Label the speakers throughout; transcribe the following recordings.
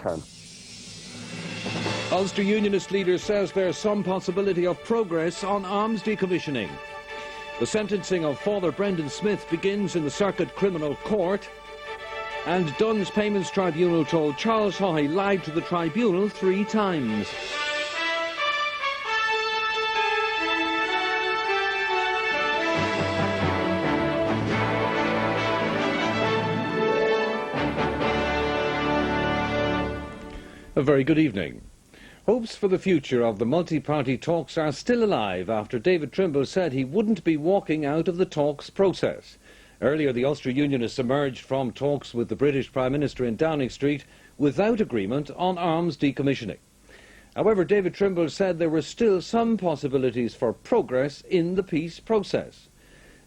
Speaker 1: term.
Speaker 2: Ulster Unionist leader says there's some possibility of progress on arms decommissioning. The sentencing of Father Brendan Smith begins in the Circuit Criminal Court. And Dunn's Payments Tribunal told Charles Haughey lied to the tribunal 3 times. A very good evening. Hopes for the future of the multi-party talks are still alive after David Trimble said he wouldn't be walking out of the talks process. Earlier, the Ulster Unionists emerged from talks with the British Prime Minister in Downing Street without agreement on arms decommissioning. However, David Trimble said there were still some possibilities for progress in the peace process.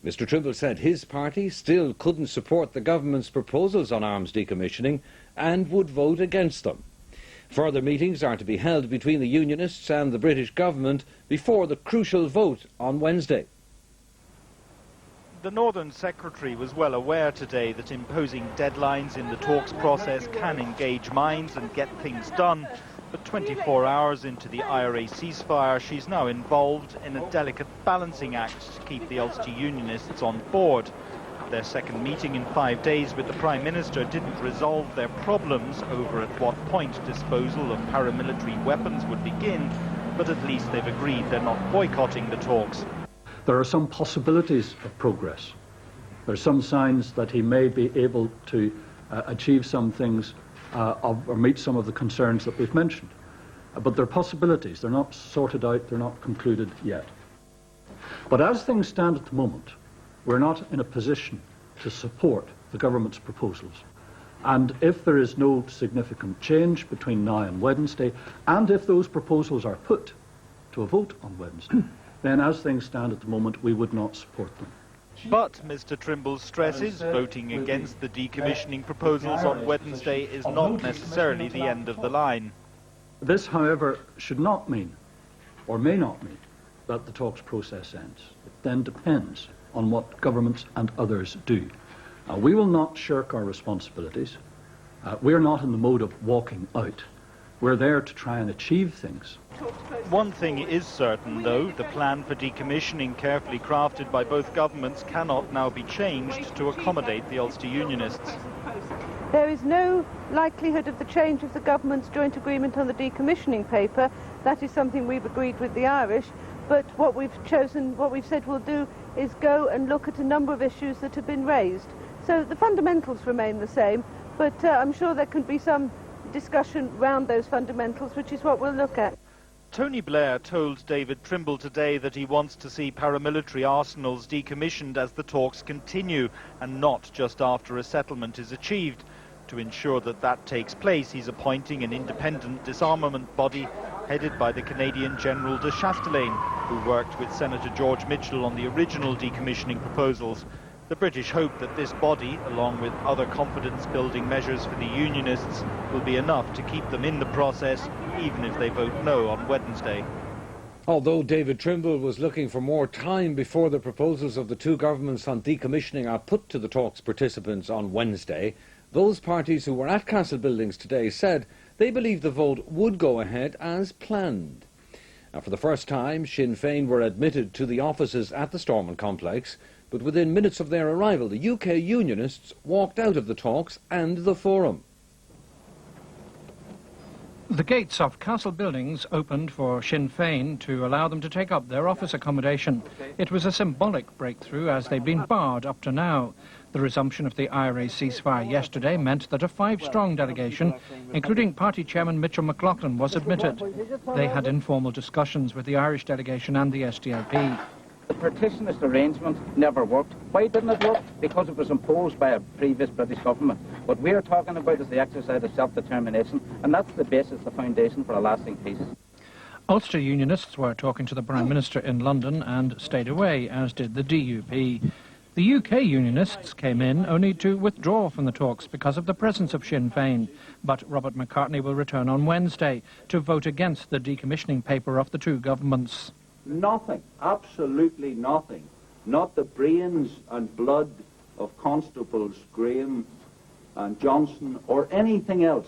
Speaker 2: Mr. Trimble said his party still couldn't support the government's proposals on arms decommissioning and would vote against them. Further meetings are to be held between the Unionists and the British government before the crucial vote on Wednesday.
Speaker 3: The Northern Secretary was well aware today that imposing deadlines in the talks process can engage minds and get things done. But 24 hours into the IRA ceasefire, she's now involved in a delicate balancing act to keep the Ulster Unionists on board. Their second meeting in 5 days with the Prime Minister didn't resolve their problems over at what point disposal of paramilitary weapons would begin, but at least they've agreed they're not boycotting the talks.
Speaker 4: There are some possibilities of progress. There are some signs that he may be able to achieve some things or meet some of the concerns that we've mentioned. But they're possibilities. They're not sorted out. They're not concluded yet. But as things stand at the moment, we're not in a position to support the government's proposals. And if there is no significant change between now and Wednesday, and if those proposals are put to a vote on Wednesday, then as things stand at the moment, we would not support them.
Speaker 3: But Mr. Trimble stresses voting against the decommissioning proposals on Wednesday is not necessarily the end of the line.
Speaker 4: This, however, should not mean, or may not mean, that the talks process ends. It then depends on what governments and others do. We will not shirk our responsibilities. We're not in the mode of walking out. We're there to try and achieve things.
Speaker 3: One thing is certain, though, the plan for decommissioning carefully crafted by both governments cannot now be changed to accommodate the Ulster Unionists.
Speaker 5: There is no likelihood of the change of the government's joint agreement on the decommissioning paper. That is something we've agreed with the Irish. But what we've said we'll do is go and look at a number of issues that have been raised. So the fundamentals remain the same, but I'm sure there can be some discussion around those fundamentals, which is what we'll look at.
Speaker 3: Tony Blair told David Trimble today that he wants to see paramilitary arsenals decommissioned as the talks continue and not just after a settlement is achieved. To ensure that that takes place, he's appointing an independent disarmament body headed by the Canadian General de Chastelain, who worked with Senator George Mitchell on the original decommissioning proposals. The British hope that this body, along with other confidence-building measures for the Unionists, will be enough to keep them in the process, even if they vote no on Wednesday.
Speaker 2: Although David Trimble was looking for more time before the proposals of the two governments on decommissioning are put to the talks participants on Wednesday, those parties who were at Castle Buildings today said they believe the vote would go ahead as planned. Now, for the first time, Sinn Féin were admitted to the offices at the Stormont complex, but within minutes of their arrival, the UK Unionists walked out of the talks and the forum.
Speaker 6: The gates of Castle Buildings opened for Sinn Féin to allow them to take up their office accommodation. It was a symbolic breakthrough as they'd been barred up to now. The resumption of the IRA ceasefire yesterday meant that a 5-strong delegation, including party chairman Mitchell McLaughlin, was admitted. They had informal discussions with the Irish delegation and the SDLP.
Speaker 7: The partitionist arrangement never worked. Why didn't it work? Because it was imposed by a previous British government. What we are talking about is the exercise of self-determination, and that's the basis, the foundation for a lasting peace.
Speaker 6: Ulster Unionists were talking to the Prime Minister in London and stayed away, as did the DUP. The UK Unionists came in only to withdraw from the talks because of the presence of Sinn Féin. But Robert McCartney will return on Wednesday to vote against the decommissioning paper of the two governments.
Speaker 8: Nothing, absolutely nothing, not the brains and blood of Constables Graham and Johnson or anything else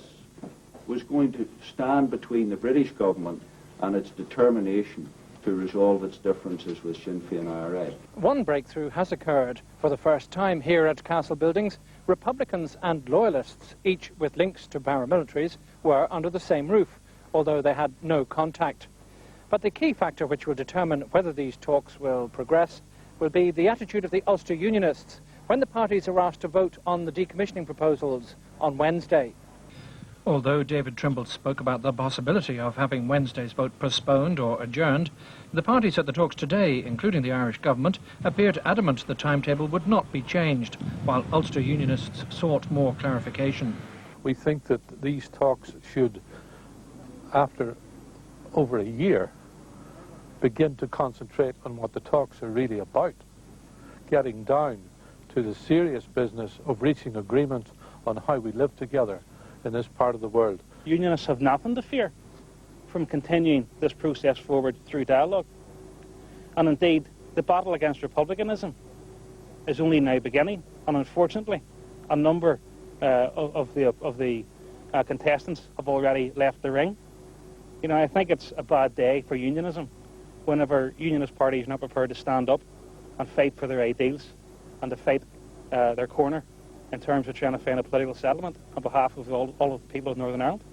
Speaker 8: was going to stand between the British government and its determination to resolve its differences with Sinn Féin IRA.
Speaker 6: One breakthrough has occurred. For the first time here at Castle Buildings, Republicans and Loyalists, each with links to paramilitaries, were under the same roof, although they had no contact. But the key factor which will determine whether these talks will progress will be the attitude of the Ulster Unionists when the parties are asked to vote on the decommissioning proposals on Wednesday. Although David Trimble spoke about the possibility of having Wednesday's vote postponed or adjourned, the parties at the talks today, including the Irish government, appeared adamant the timetable would not be changed, while Ulster Unionists sought more clarification.
Speaker 1: We think that these talks should, after over a year, begin to concentrate on what the talks are really about, getting down to the serious business of reaching agreement on how we live together in this part of the world.
Speaker 9: Unionists have nothing to fear from continuing this process forward through dialogue. And indeed, the battle against republicanism is only now beginning, and unfortunately, a number of the contestants have already left the ring. You know, I think it's a bad day for unionism whenever unionist parties are not prepared to stand up and fight for their ideals and to fight their corner in terms of trying to find a political settlement on behalf of all of the people of Northern Ireland.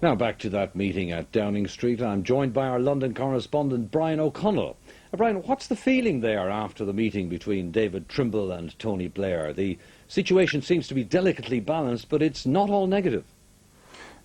Speaker 2: Now back to that meeting at Downing Street. I'm joined by our London correspondent Brian O'Connell. Brian, what's the feeling there after the meeting between David Trimble and Tony Blair? The situation seems to be delicately balanced, but it's not all negative.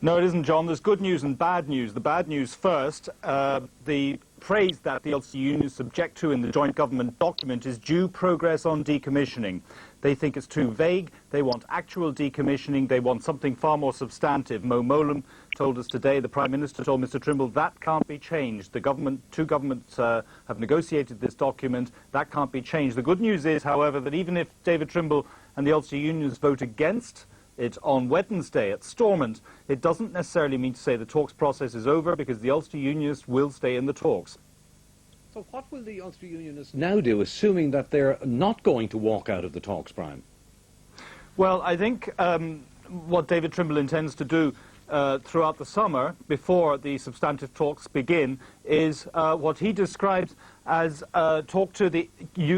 Speaker 3: No, it isn't, John. There's good news and bad news. The bad news first, the praise that the Ulster Unions subject to in the joint government document is due progress on decommissioning. They think it's too vague. They want actual decommissioning. They want something far more substantive. Mo Mowlam told us today, the Prime Minister told Mr Trimble, that can't be changed. The government, two governments have negotiated this document. That can't be changed. The good news is, however, that even if David Trimble and the Ulster Unions vote against it on Wednesday at Stormont, it doesn't necessarily mean to say the talks process is over, because the Ulster Unionists will stay in the talks.
Speaker 2: So what will the Ulster Unionists now do, assuming that they're not going to walk out of the talks, Brian?
Speaker 3: Well, I think what David Trimble intends to do throughout the summer, before the substantive talks begin, is what he describes as talk to the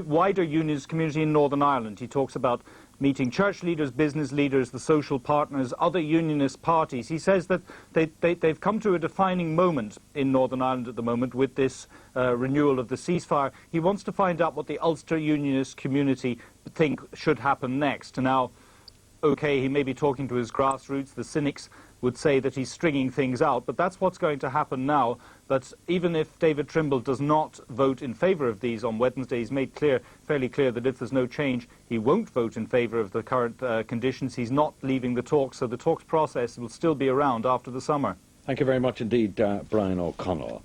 Speaker 3: wider unionist community in Northern Ireland. He talks about meeting church leaders, business leaders, the social partners, other unionist parties. He says that they've come to a defining moment in Northern Ireland at the moment with this renewal of the ceasefire. He wants to find out what the Ulster unionist community think should happen next. Now, okay, he may be talking to his grassroots. The cynics would say that he's stringing things out, but that's what's going to happen now. But even if David Trimble does not vote in favour of these on Wednesday, he's made fairly clear that if there's no change, he won't vote in favour of the current conditions. He's not leaving the talks, so the talks process will still be around after the summer.
Speaker 2: Thank you very much indeed, Brian O'Connell.